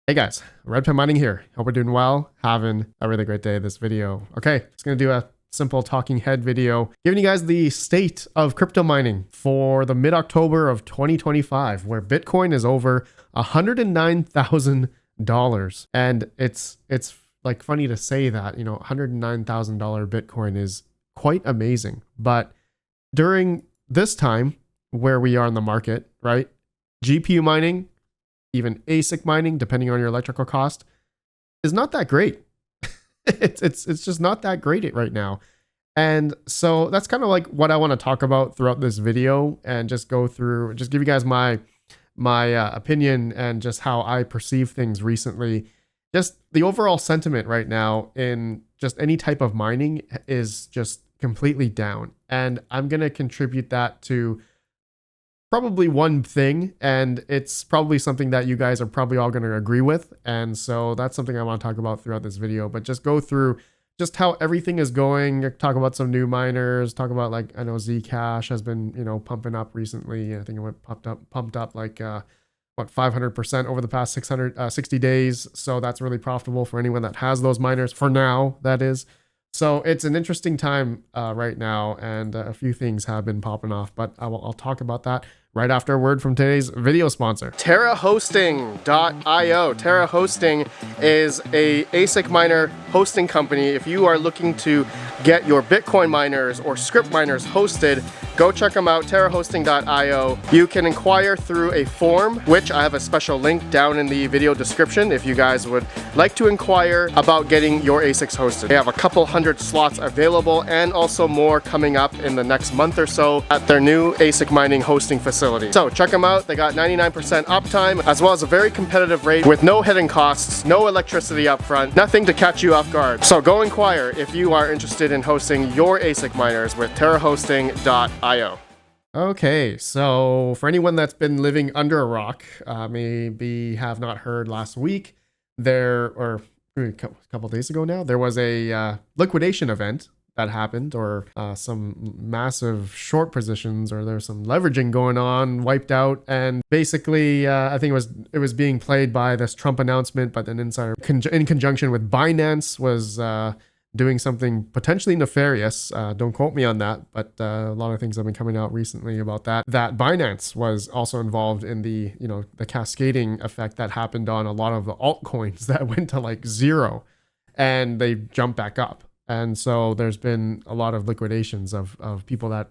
Hey guys, Redpin Mining here. Hope we're doing well, having a really great day this video. Okay, just gonna do a simple talking head video, giving you guys the state of crypto mining for the mid-October of 2025, where Bitcoin is over $109,000. And it's like funny to say that, $109,000 Bitcoin is quite amazing. But during this time where we are in the market, right? GPU mining, even ASIC mining, depending on your electrical cost, is not that great. it's just not that great right now. And so that's kind of like what I want to talk about throughout this video, and just go through, just give you guys my opinion and just how I perceive things recently. Just the overall sentiment right now in just any type of mining is just completely down. And I'm going to contribute that to probably one thing, and it's probably something that you guys are probably all going to agree with. And so that's something I want to talk about throughout this video, but just go through just how everything is going, talk about some new miners, talk about, like, I know Zcash has been, pumping up recently. I think it went pumped up like, 500% over the past 660 days. So that's really profitable for anyone that has those miners for now, that is. So it's an interesting time right now, and a few things have been popping off, but I'll talk about that right after a word from today's video sponsor, terahosting.io. Terra Hosting is a ASIC miner hosting company. If you are looking to get your Bitcoin miners or script miners hosted, go check them out, terahosting.io. You can inquire through a form, which I have a special link down in the video description if you guys would like to inquire about getting your ASICs hosted. They have a couple hundred slots available, and also more coming up in the next month or so at their new ASIC mining hosting facility. So check them out. They got 99% uptime, as well as a very competitive rate with no hidden costs, no electricity up front, nothing to catch you off guard. So go inquire if you are interested in hosting your ASIC miners with terahosting.io. Okay, so for anyone that's been living under a rock, maybe have not heard last week, or a couple days ago now, there was a liquidation event that happened, or some massive short positions, or there's some leveraging going on, wiped out. And basically, I think it was being played by this Trump announcement, but an insider in conjunction with Binance was doing something potentially nefarious. Don't quote me on that, but a lot of things have been coming out recently about that Binance was also involved in the cascading effect that happened on a lot of the altcoins that went to like zero, and they jumped back up. And so there's been a lot of liquidations of people that,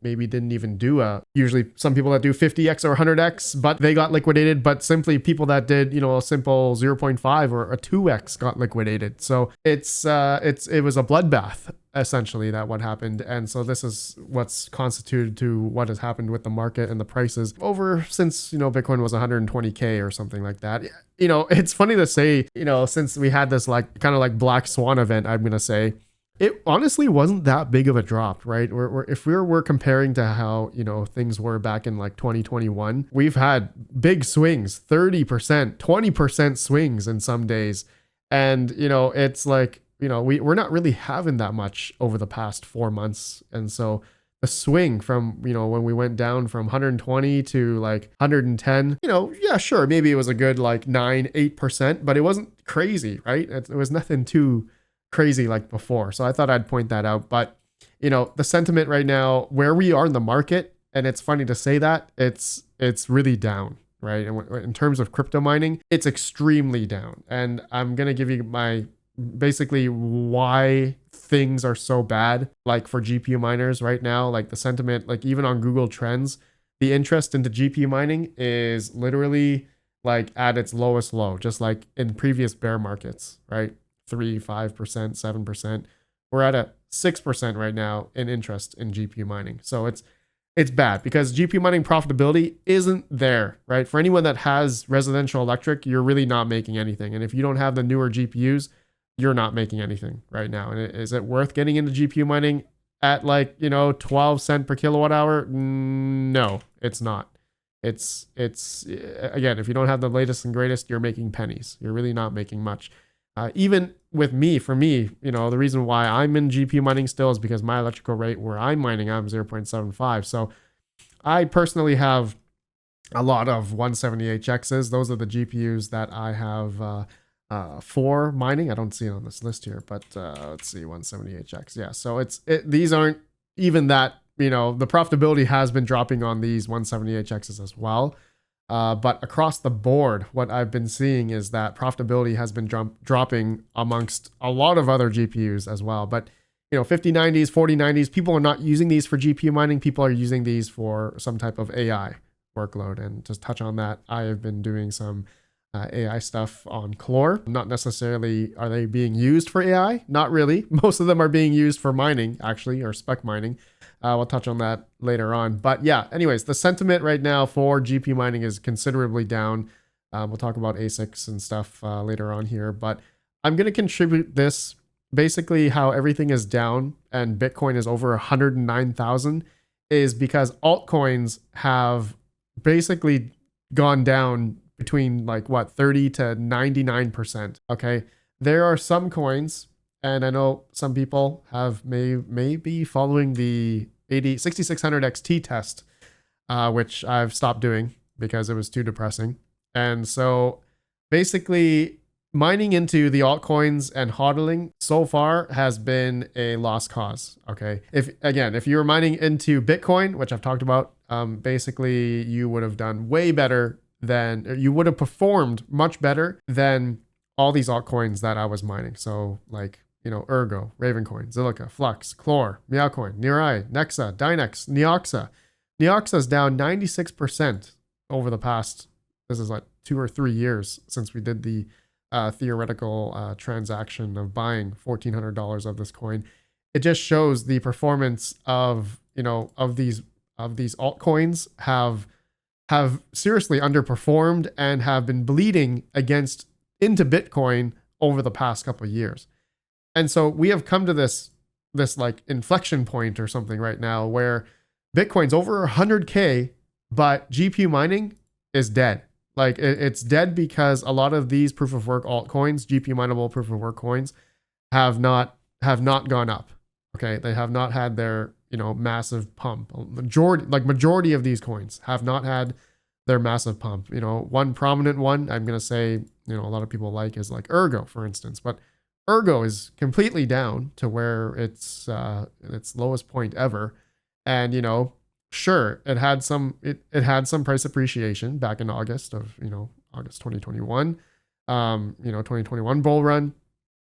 maybe didn't even do usually some people that do 50x or 100x, but they got liquidated. But simply people that did, a simple 0.5 or a 2x got liquidated. So it was a bloodbath, essentially, that what happened. And so this is what's constituted to what has happened with the market and the prices over since, Bitcoin was 120K or something like that. It's funny to say, since we had this like kind of like black swan event, I'm going to say, it honestly wasn't that big of a drop, right? If we're comparing to how, things were back in like 2021, we've had big swings, 30%, 20% swings in some days. And, it's like, we're not really having that much over the past 4 months. And so the swing from, when we went down from 120 to like 110, yeah, sure, maybe it was a good like 8%, but it wasn't crazy, right? It was nothing too crazy like before. So I thought I'd point that out. But, the sentiment right now, where we are in the market, and it's funny to say that, it's really down, right? And in terms of crypto mining, it's extremely down. And I'm going to give you basically why things are so bad, like for GPU miners right now. Like the sentiment, like even on Google Trends, the interest into GPU mining is literally like at its lowest low, just like in previous bear markets, right? 3, 5%, 7%. We're at a 6% right now in interest in GPU mining. So it's bad because GPU mining profitability isn't there, right? For anyone that has residential electric, you're really not making anything. And if you don't have the newer GPUs, you're not making anything right now. And is it worth getting into GPU mining at like, 12 cents per kilowatt hour? No, it's not. It's again, if you don't have the latest and greatest, you're making pennies. You're really not making much. Even with for me, the reason why I'm in GPU mining still is because my electrical rate where I'm mining, I'm 0.75. So I personally have a lot of 178Xs. Those are the GPUs that I have for mining. I don't see it on this list here, but let's see, 178X. Yeah, so these aren't even that, you know, the profitability has been dropping on these 178Xs as well. But across the board, what I've been seeing is that profitability has been dropping amongst a lot of other GPUs as well. But, you know, 5090s, 4090s, people are not using these for GPU mining. People are using these for some type of AI workload. And just touch on that, I have been doing some AI stuff on Clore. Not necessarily are they being used for AI? Not really. Most of them are being used for mining, actually, or spec mining. We'll touch on that later on. But yeah, anyways, the sentiment right now for GPU mining is considerably down. We'll talk about ASICs and stuff later on here. But I'm going to contribute this. Basically, how everything is down and Bitcoin is over 109,000 is because altcoins have basically gone down between like what, 30 to 99%. Okay. There are some coins, and I know some people may be following the 6600 XT test, which I've stopped doing because it was too depressing. And so basically mining into the altcoins and hodling so far has been a lost cause. Okay. If you're mining into Bitcoin, which I've talked about, basically you would have done way better you would have performed much better than all these altcoins that I was mining. So like, you know, Ergo, Ravencoin, Zilliqa, Flux, Clore, Meowcoin, Mirai, Nexa, Dynex, Neoxa. Neoxa is down 96% over the past, this is like 2 or 3 years since we did the theoretical transaction of buying $1,400 of this coin. It just shows the performance of, you know, of these altcoins have seriously underperformed and have been bleeding into Bitcoin over the past couple of years. And so we have come to this like inflection point or something right now where Bitcoin's over 100K, but GPU mining is dead. Like it's dead because a lot of these proof of work altcoins, GPU mineable proof of work coins, have not gone up. Okay, they have not had their, you know, massive pump. Majority of these coins have not had their massive pump. You know, one prominent one I'm gonna say, you know, a lot of people like is like Ergo, for instance, but Ergo is completely down to where it's its lowest point ever. And, you know, sure, it had some price appreciation back in August 2021. 2021 bull run,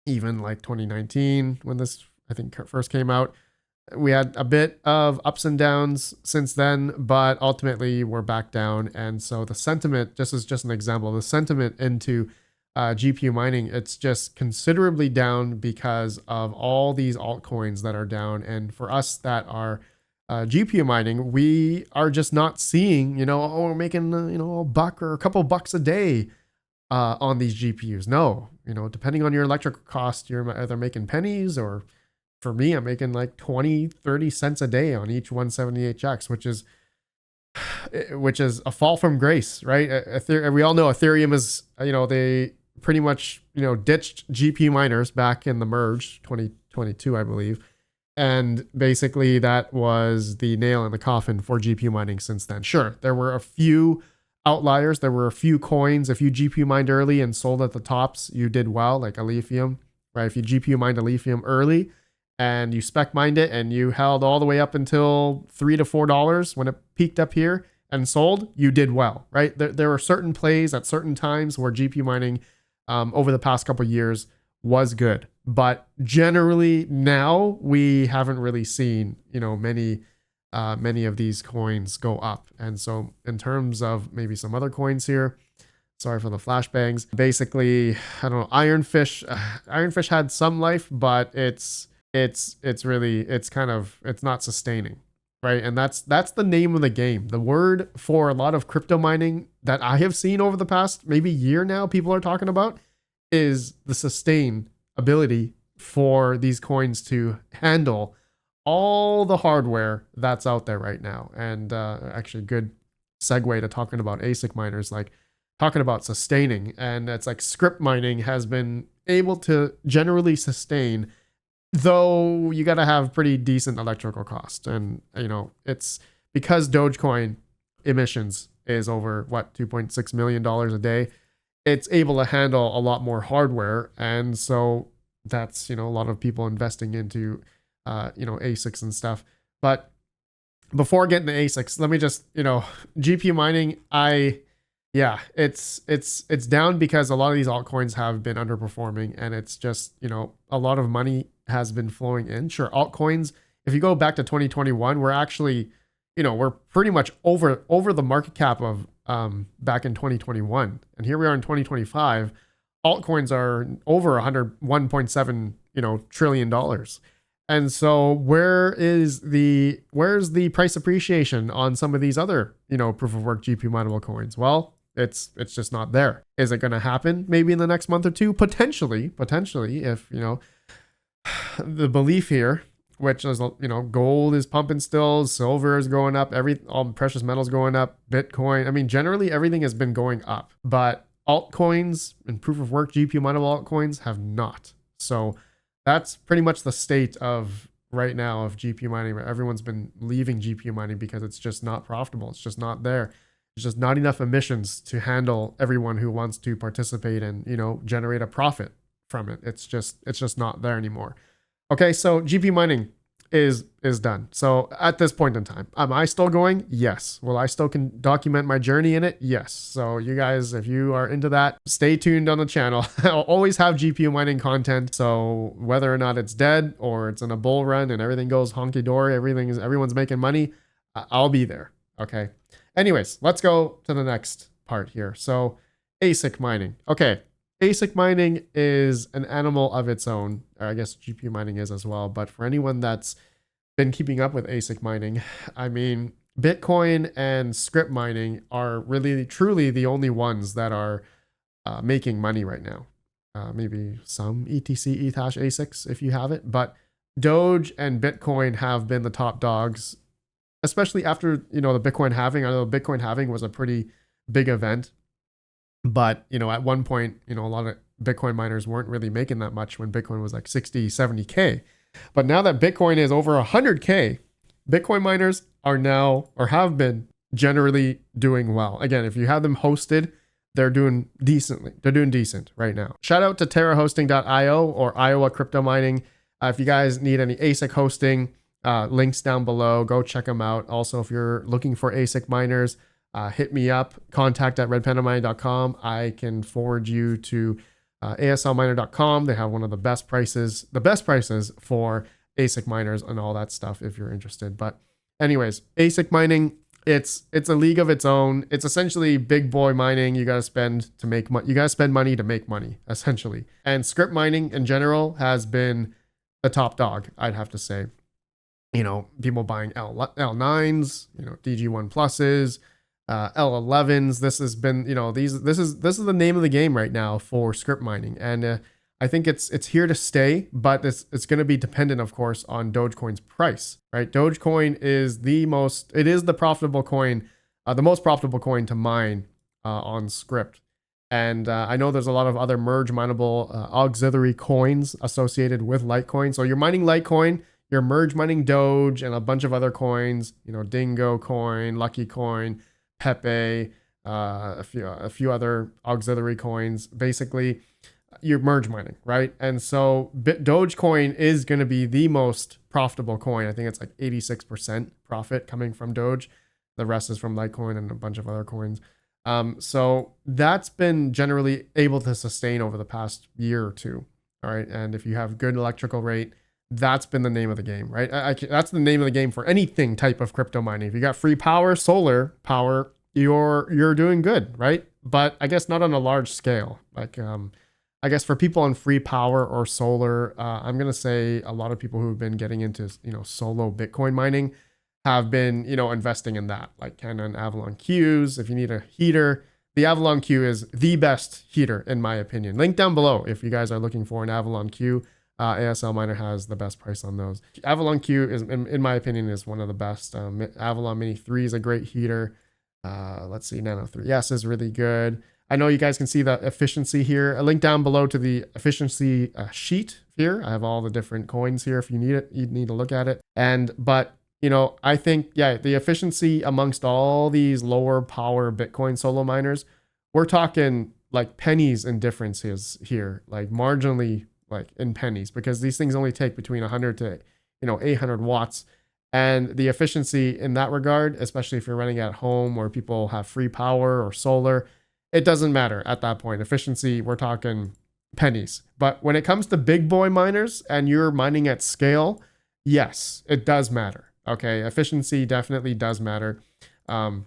even like 2019 when this I think first came out. We had a bit of ups and downs since then, but ultimately we're back down. And so the sentiment, just as just an example, the sentiment into GPU mining, it's just considerably down because of all these altcoins that are down. And for us that are GPU mining, we are just not seeing, you know, we're making, you know, $1 or a couple bucks a day on these GPUs. No, you know, depending on your electrical cost, you're either making pennies, or for me, I'm making like 20-30 cents a day on each 178X, which is a fall from grace, right? We all know Ethereum is, you know, they pretty much, you know, ditched GPU miners back in the merge 2022, I believe. And basically that was the nail in the coffin for GPU mining since then. Sure, there were a few outliers. There were a few coins. If you GPU mined early and sold at the tops, you did well, like Lithium, right? If you GPU mined a Lithium early and you spec mined it and you held all the way up until $3 to $4 when it peaked up here and sold, you did well, right? There were certain plays at certain times where GPU mining over the past couple of years was good. But generally now we haven't really seen, you know, many of these coins go up. And so in terms of maybe some other coins here, sorry for the flashbangs, basically, I don't know, Ironfish had some life, but it's not sustaining, right? And that's the name of the game. The word for a lot of crypto mining that I have seen over the past maybe year now, people are talking about, is the sustain ability for these coins to handle all the hardware that's out there right now. And actually good segue to talking about ASIC miners, like talking about sustaining. And it's like script mining has been able to generally sustain, though you got to have pretty decent electrical cost. And, you know, it's because Dogecoin emissions is over what, $2.6 million a day. It's able to handle a lot more hardware. And so that's, a lot of people investing into, ASICs and stuff. But before getting to ASICs, let me just, GPU mining, it's down because a lot of these altcoins have been underperforming, and it's just, a lot of money has been flowing in. Sure, altcoins, if you go back to 2021, we're actually, we're pretty much over the market cap of back in 2021. And here we are in 2025. Altcoins are over 1.7, trillion dollars. And so where's the price appreciation on some of these other, proof of work GPU mineable coins? Well, it's just not there. Is it going to happen maybe in the next month or two? Potentially, if, the belief here, which is, gold is pumping still, silver is going up, all precious metals going up, Bitcoin. I mean, generally everything has been going up, but altcoins and proof of work GPU mineable altcoins have not. So that's pretty much the state of right now of GPU mining. Everyone's been leaving GPU mining because it's just not profitable. It's just not there. There's just not enough emissions to handle everyone who wants to participate and, generate a profit from it. It's just not there anymore. Okay, so GPU mining is done. So at this point in time, am I still going? Yes. Will I still can document my journey in it? Yes. So you guys, if you are into that, stay tuned on the channel. I'll always have GPU mining content. So whether or not it's dead or it's in a bull run and everything goes honky dory, everyone's making money, I'll be there. Okay. Anyways, let's go to the next part here. So ASIC mining. Okay. ASIC mining is an animal of its own. I guess GPU mining is as well. But for anyone that's been keeping up with ASIC mining, I mean, Bitcoin and script mining are really, truly the only ones that are making money right now. Maybe some ETC, Equihash ASICs if you have it. But Doge and Bitcoin have been the top dogs, especially after, the Bitcoin halving. I know Bitcoin halving was a pretty big event. But, at one point, a lot of Bitcoin miners weren't really making that much when Bitcoin was like 60, 70K. But now that Bitcoin is over 100K, Bitcoin miners are now, or have been, generally doing well. Again, if you have them hosted, they're doing decently. They're doing decent right now. Shout out to terahosting.io or Iowa Crypto Mining. If you guys need any ASIC hosting, links down below. Go check them out. Also, if you're looking for ASIC miners, hit me up, contact@redpandamining.com. I can forward you to aslminer.com. They have one of the best prices for ASIC miners and all that stuff if you're interested. But anyways, ASIC mining, it's a league of its own. It's essentially big boy mining. You got to spend to make money. You got to spend money to make money, essentially. And script mining in general has been the top dog, I'd have to say. People buying L9s, DG1 pluses, L11s. This has been, this is the name of the game right now for script mining, and I think it's here to stay. But it's going to be dependent, of course, on Dogecoin's price, right? Dogecoin is the profitable coin, the most profitable coin to mine on script. And I know there's a lot of other merge mineable auxiliary coins associated with Litecoin. So you're mining Litecoin, you're merge mining Doge and a bunch of other coins, Dingo coin, Lucky coin, Pepe, a few other auxiliary coins. Basically, you're merge mining, right? And so Dogecoin is going to be the most profitable coin. I think it's like 86% profit coming from Doge. The rest is from Litecoin and a bunch of other coins. So that's been generally able to sustain over the past year or two. All right. And if you have good electrical rate, that's been the name of the game, right? That's the name of the game for anything type of crypto mining. If you got free power, solar power, you're doing good, right? But I guess not on a large scale. Like, I guess for people on free power or solar, I'm going to say a lot of people who've been getting into, solo Bitcoin mining have been, investing in that, like Panda and Avalon Qs. If you need a heater, the Avalon Q is the best heater, in my opinion. Link down below if you guys are looking for an Avalon Q. ASL Miner has the best price on those. Avalon Q is, in my opinion, is one of the best. Avalon Mini 3 is a great heater. Let's see, Nano 3S is really good. I know you guys can see the efficiency here. A link down below to the efficiency sheet here. I have all the different coins here. If you need it, you need to look at it. But you know, I think, yeah, the efficiency amongst all these lower power Bitcoin solo miners, we're talking like pennies in differences here, like marginally like in pennies, because these things only take between 100 to, 800 watts. And the efficiency in that regard, especially if you're running at home or people have free power or solar, it doesn't matter at that point. Efficiency, we're talking pennies. But when it comes to big boy miners and you're mining at scale, yes, it does matter. Okay, efficiency definitely does matter. Bitcoin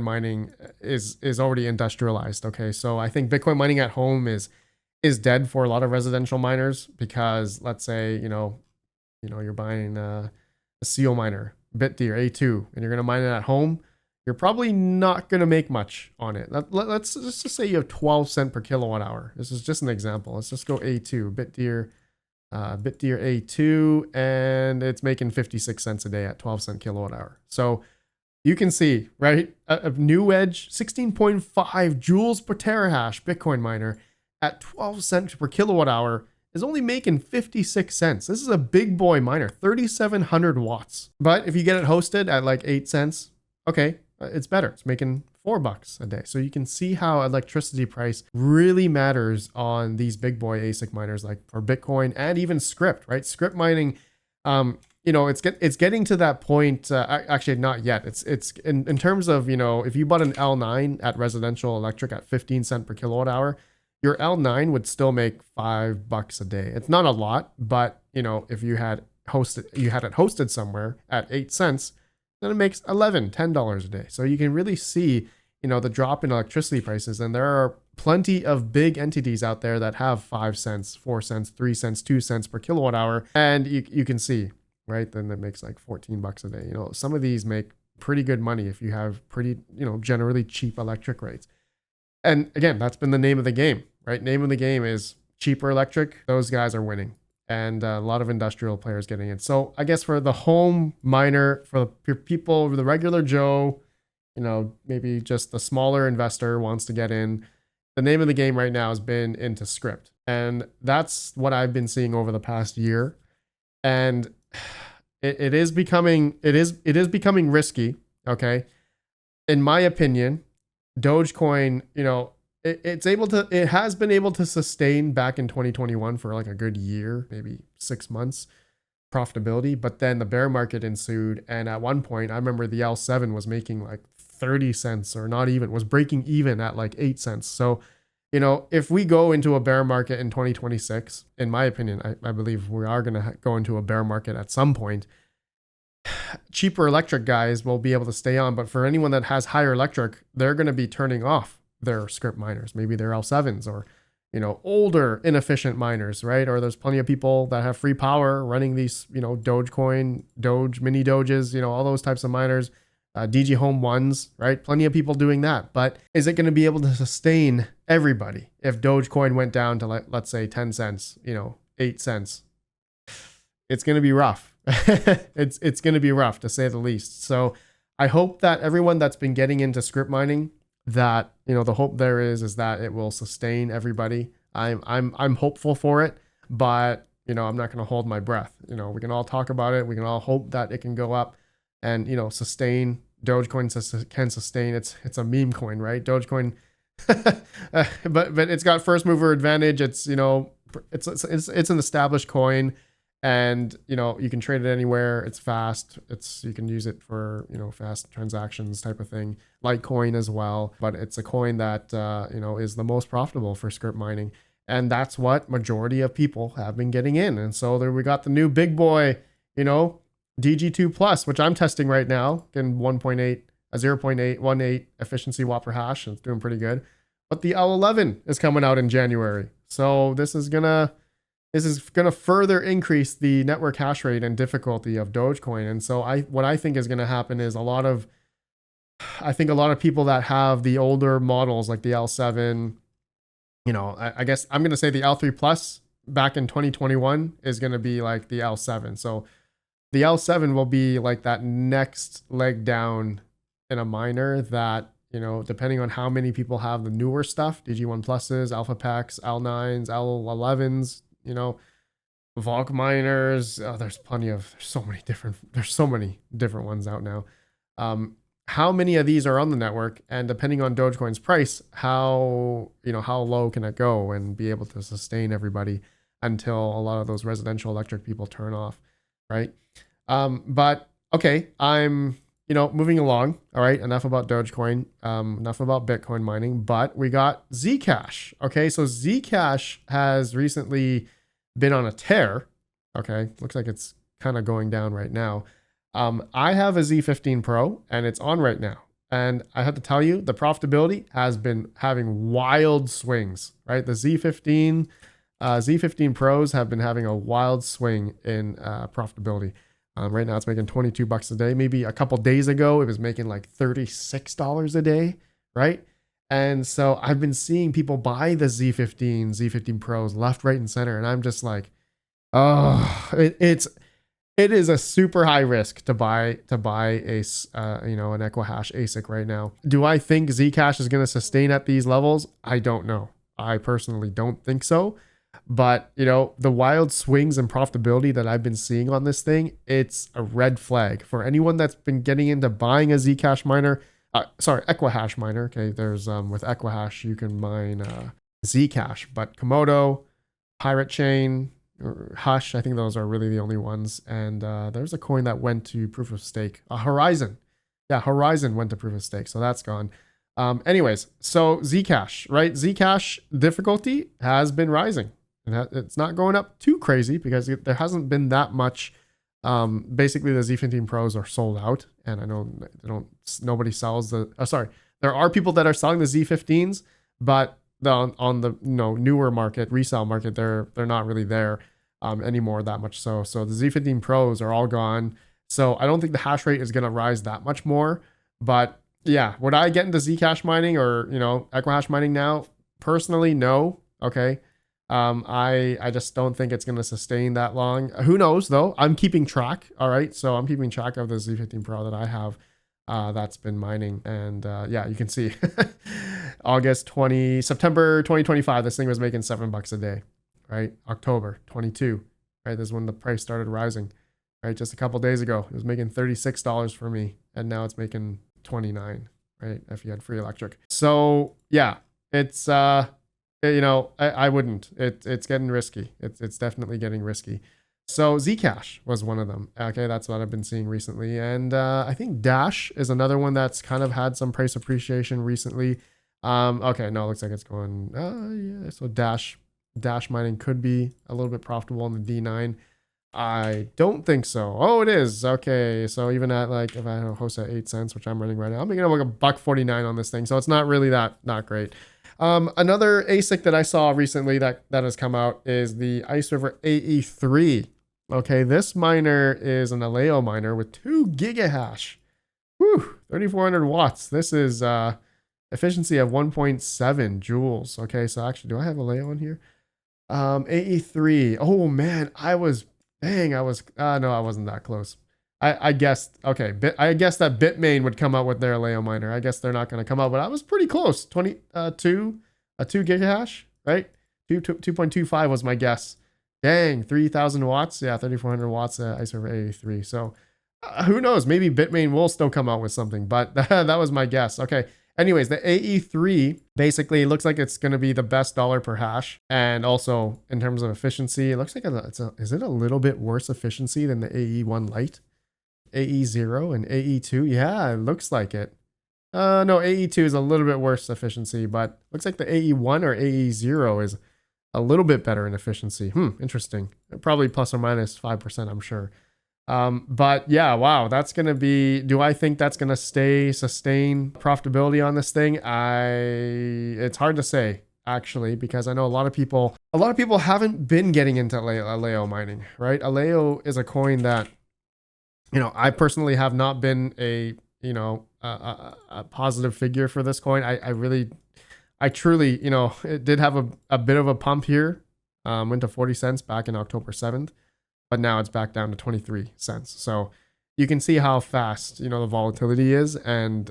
mining is already industrialized. Okay, so I think Bitcoin mining at home is dead for a lot of residential miners, because let's say you're buying a seal miner, Bitdeer A2, and you're gonna mine it at home. You're probably not going to make much on it. Let's just say you have 12 cents per kilowatt hour. This is just an example. Let's just go A2, Bitdeer A2, and it's making 56 cents a day at 12 cent kilowatt hour. So you can see, right? A new edge, 16.5 joules per terahash Bitcoin miner at 12 cents per kilowatt hour is only making 56 cents. This is a big boy miner, 3,700 watts. But if you get it hosted at like 8 cents, okay, it's better. It's making $4 a day. So you can see how electricity price really matters on these big boy ASIC miners, like for Bitcoin and even script, right? Script mining, it's getting to that point. Actually, not yet. It's in terms of, if you bought an L9 at residential electric at 15 cents per kilowatt hour, your L9 would still make $5 a day. It's not a lot, but if you had it hosted somewhere at 8 cents, then it makes $10 a day. So you can really see, the drop in electricity prices. And there are plenty of big entities out there that have 5 cents, 4 cents, 3 cents, 2 cents per kilowatt hour. And you can see, right? Then that makes like $14 a day. Some of these make pretty good money if you have pretty, generally cheap electric rates. And again, that's been the name of the game, right? Name of the game is cheaper electric. Those guys are winning. And a lot of industrial players getting in. So I guess for the home miner, for people, the regular Joe, maybe just the smaller investor wants to get in, the name of the game right now has been into script. And that's what I've been seeing over the past year. And it is becoming risky. Okay. In my opinion, Dogecoin, it has been able to sustain back in 2021 for like a good year, maybe 6 months profitability, but then the bear market ensued. And at one point, I remember the L7 was making like 30 cents or not even, was breaking even at like 8 cents. So, if we go into a bear market in 2026, in my opinion, I believe we are going to go into a bear market at some point. Cheaper electric guys will be able to stay on, but for anyone that has higher electric, they're going to be turning off their script miners, maybe their L7s or, older inefficient miners, right? Or there's plenty of people that have free power running these, Dogecoin, Doge, mini Doges, all those types of miners, DG Home ones, right? Plenty of people doing that. But is it going to be able to sustain everybody if Dogecoin went down to, like, let's say 10 cents, 8 cents? It's going to be rough. It's going to be rough, to say the least. So I hope that everyone that's been getting into script mining, that the hope there is that it will sustain everybody. I'm hopeful for it, but I'm not going to hold my breath. We can all talk about it. We can all hope that it can go up and sustain. Dogecoin can sustain. It's a meme coin, right? Dogecoin, but it's got first mover advantage. It's it's an established coin. And, you can trade it anywhere. It's fast. You can use it for, fast transactions type of thing. Litecoin as well. But it's a coin that, is the most profitable for script mining. And that's what majority of people have been getting in. And so there we got the new big boy, DG2 Plus, which I'm testing right now in 0.818 efficiency watt per hash. It's doing pretty good. But the L11 is coming out in January. So this is going to further increase the network hash rate and difficulty of Dogecoin. And so what I think is going to happen is a lot of people that have the older models like the L7, I guess I'm going to say the L3 Plus back in 2021 is going to be like the L7. So the L7 will be like that next leg down in a miner that, depending on how many people have the newer stuff, DG1 Pluses, Alpha Packs, L9s, L11s, Volk miners. Oh, there's so many different ones out now. How many of these are on the network, and depending on Dogecoin's price, how low can it go and be able to sustain everybody until a lot of those residential electric people turn off, right? But okay, I'm moving along. All right, enough about Dogecoin, enough about Bitcoin mining, but we got Zcash. Okay, so Zcash has recently been on a tear. Okay, looks like it's kind of going down right now. I have a Z15 Pro and it's on right now. And I have to tell you, the profitability has been having wild swings, right? The Z15 Pros have been having a wild swing in profitability. Right now it's making $22 a day. Maybe a couple days ago, it was making like $36 a day, right? And so I've been seeing people buy the Z15 Pros left, right, and center. And I'm just like, oh, it is a super high risk to buy an Equihash ASIC right now. Do I think Zcash is going to sustain at these levels? I don't know. I personally don't think so. But the wild swings in profitability that I've been seeing on this thing, it's a red flag for anyone that's been getting into buying a Zcash miner. Equihash miner. Okay, there's with Equihash you can mine Zcash, but Komodo, Pirate Chain, Hush, I think those are really the only ones. And there's a coin that went to proof of stake. Horizon. Yeah, Horizon went to proof of stake, so that's gone. Anyways, so Zcash, right? Zcash difficulty has been rising. And it's not going up too crazy because there hasn't been that much. Basically, the Z15 Pros are sold out, and I know nobody sells the. There are people that are selling the Z15s, but on the newer market, resale market, they're not really there anymore that much. So the Z15 Pros are all gone. So I don't think the hash rate is going to rise that much more. But yeah, would I get into Zcash mining or Equihash mining now? Personally, no. Okay. I just don't think it's going to sustain that long. Who knows though? I'm keeping track. All right. So I'm keeping track of the Z15 Pro that I have that's been mining. And yeah, you can see September 2025, this thing was making $7 a day, right? October 22, right? This is when the price started rising, right? Just a couple days ago, it was making $36 for me. And now it's making 29, right? If you had free electric. So yeah, it's, I wouldn't. It's getting risky. It's definitely getting risky. So Zcash was one of them. Okay, that's what I've been seeing recently. And I think Dash is another one that's kind of had some price appreciation recently. Okay, no, it looks like it's going, yeah. So Dash mining could be a little bit profitable on the D9. I don't think so. Oh, it is. Okay, so even at like, if I host at 8 cents, which I'm running right now, I'm making like $1.49 on this thing. So it's not really not great. Another ASIC that I saw recently that has come out is the IceRiver AE3. Okay, this miner is an Aleo miner with 2 gigahash. Whew, 3,400 watts. This is efficiency of 1.7 joules. Okay, so actually, do I have Aleo on here? AE3. Oh man, no, I wasn't that close. I guessed, okay, I guess that Bitmain would come out with their Aleo miner. I guess they're not going to come out, but I was pretty close. 2 gigahash, right? 2.25 was my guess. Dang, 3,000 watts. Yeah, 3,400 watts IceRiver AE3. So who knows? Maybe Bitmain will still come out with something, but that was my guess. Okay. Anyways, the AE3 basically looks like it's going to be the best dollar per hash. And also in terms of efficiency, it looks like is it a little bit worse efficiency than the AE1 Lite? AE0 and AE2? Yeah, it looks like it. No, AE2 is a little bit worse efficiency, but looks like the AE1 or AE0 is a little bit better in efficiency. Interesting. Probably plus or minus 5%, I'm sure. But yeah, wow, that's going to be, do I think that's going to sustain profitability on this thing? It's hard to say actually, because I know a lot of people haven't been getting into Aleo mining, right? Aleo is a coin that, I personally have not been a positive figure for this coin. I truly, it did have a bit of a pump here, went to 40 cents back in October 7th. But now it's back down to 23 cents. So you can see how fast, the volatility is.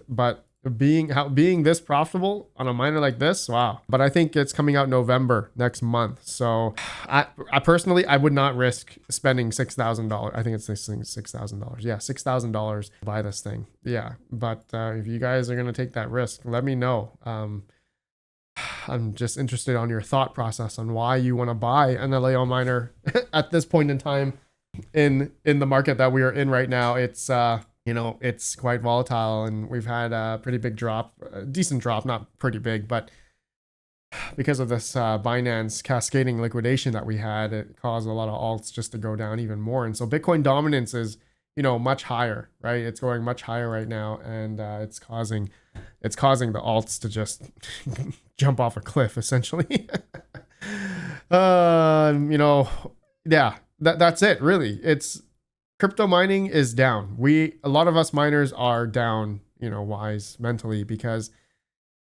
But being this profitable on a miner like this, wow. But I think it's coming out November next month. So I personally, I would not risk spending $6,000. I think it's $6,000. Yeah, $6,000 to buy this thing. Yeah, but if you guys are gonna take that risk, let me know. I'm just interested on your thought process on why you want to buy an Aleo miner at this point in time in the market that we are in right now. It's you know, it's quite volatile, and we've had a pretty big drop, a decent drop, not pretty big, but because of this Binance cascading liquidation that we had, it caused a lot of alts just to go down even more. And so Bitcoin dominance is, you know, much higher, right? It's going much higher right now, and it's causing the alts to just jump off a cliff, essentially. You know, yeah, that's it, really. It's crypto mining is down. A lot of us miners are down, you know, wise mentally, because,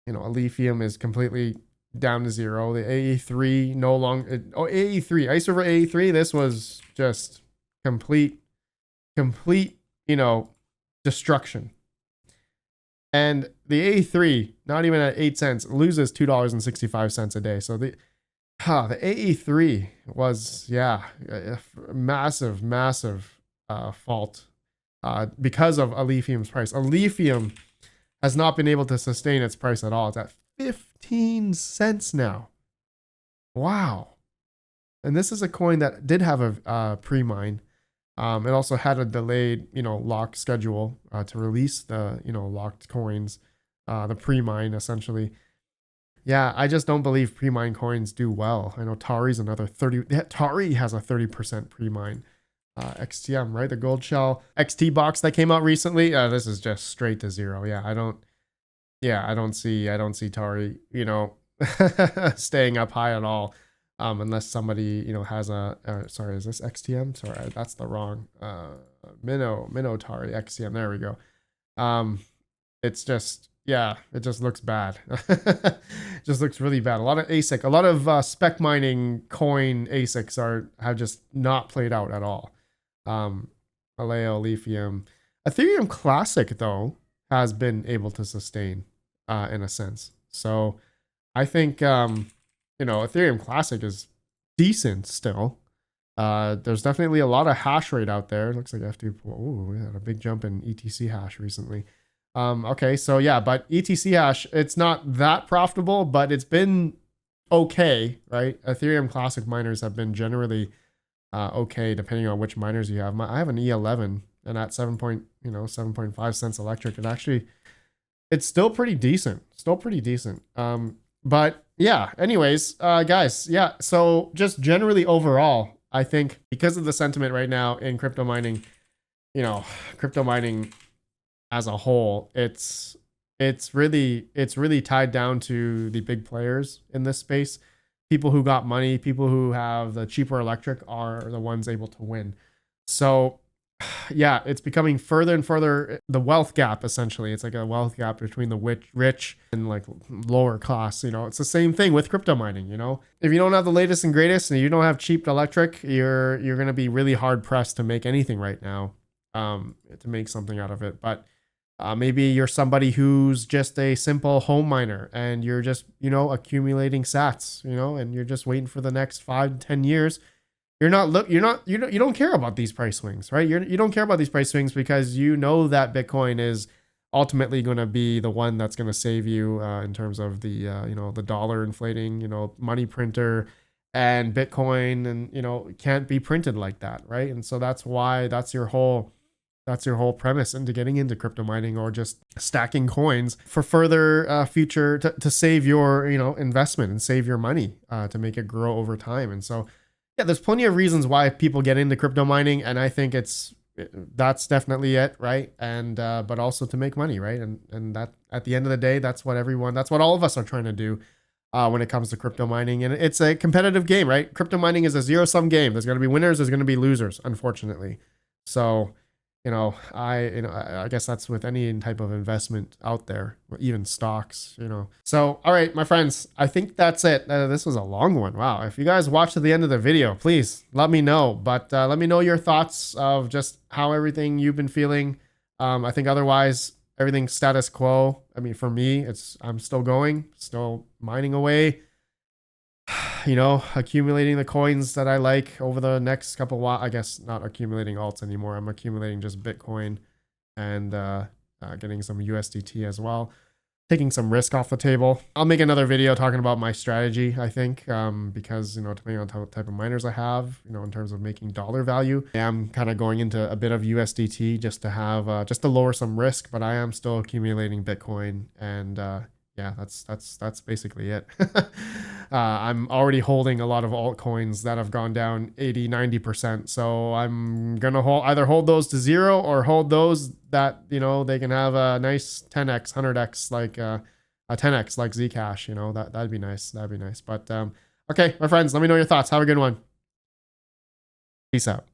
you know, Lithium is completely down to zero. The AE3 no longer, AE3, IceRiver AE3, this was just complete, you know, destruction. And the AE3, not even at 8 cents, loses $2.65 a day. So the AE3 was, yeah, a massive fault because of Lithium's price. Lithium has not been able to sustain its price at all. It's at 15 cents now. Wow. And this is a coin that did have a pre-mine. It also had a delayed, you know, lock schedule to release the, you know, locked coins, the pre-mine essentially. Yeah, I just don't believe pre-mine coins do well. I know Tari's another 30. Tari has a 30% pre-mine. XTM, right? The gold shell XT box that came out recently. This is just straight to zero. Yeah, I don't see Tari, you know, staying up high at all. Unless somebody, you know, has sorry, is this XTM? Sorry, that's the wrong, Minnow Tari XTM. There we go. It's just, yeah, it just looks bad. It just looks really bad. A lot of ASIC, a lot of spec mining coin ASICs have just not played out at all. Aleo, Lithium, Ethereum Classic though has been able to sustain in a sense. So I think you know, Ethereum Classic is decent still. There's definitely a lot of hash rate out there. It looks like FT. Oh, we had a big jump in ETC hash recently. Okay, so yeah, but ETC hash, it's not that profitable, but it's been okay, right? Ethereum Classic miners have been generally okay, depending on which miners you have. I have an E11, and at 7.5 cents electric, it's still pretty decent. But yeah, anyways, guys, yeah. So just generally overall, I think because of the sentiment right now in crypto mining, you know, crypto mining as a whole, it's really tied down to the big players in this space. People who got money, people who have the cheaper electric are the ones able to win. So yeah, it's becoming further and further the wealth gap, essentially. It's like a wealth gap between the rich and like lower class. You know, it's the same thing with crypto mining. You know, if you don't have the latest and greatest and you don't have cheap electric, you're going to be really hard pressed to make anything right now, to make something out of it. But maybe you're somebody who's just a simple home miner and you're just, you know, accumulating sats, you know, and you're just waiting for the next 5 to 10 years. You don't care about these price swings, right? You don't care about these price swings because you know that Bitcoin is ultimately going to be the one that's going to save you in terms of the, you know, the dollar inflating, you know, money printer, and Bitcoin, and, you know, it can't be printed like that, right? And so that's your whole premise into getting into crypto mining, or just stacking coins for further future to save your, you know, investment and save your money to make it grow over time. And so yeah, there's plenty of reasons why people get into crypto mining, and I think that's definitely it, right? And but also to make money, right? And that at the end of the day, that's what all of us are trying to do when it comes to crypto mining. And it's a competitive game, right? Crypto mining is a zero-sum game. There's going to be winners, there's going to be losers, unfortunately. So I guess that's with any type of investment out there, or even stocks, you know. So, all right, my friends, I think that's it. This was a long one. Wow. If you guys watched to the end of the video, please let me know. But let me know your thoughts of just how everything you've been feeling. I think otherwise, everything's status quo. I mean, for me, I'm still going, still mining away, you know, accumulating the coins that I like over the next couple while. I guess not accumulating alts anymore. I'm accumulating just Bitcoin and getting some USDT as well. Taking some risk off the table. I'll make another video talking about my strategy, I think, because, you know, depending on what type of miners I have, you know, in terms of making dollar value, I am kind of going into a bit of USDT just to have, just to lower some risk, but I am still accumulating Bitcoin, and yeah, that's basically it. I'm already holding a lot of altcoins that have gone down 80-90%, so I'm gonna either hold those to zero or hold those that, you know, they can have a nice 10x 100x, like a 10x like Zcash, you know. That'd be nice. But okay, my friends, let me know your thoughts. Have a good one. Peace out.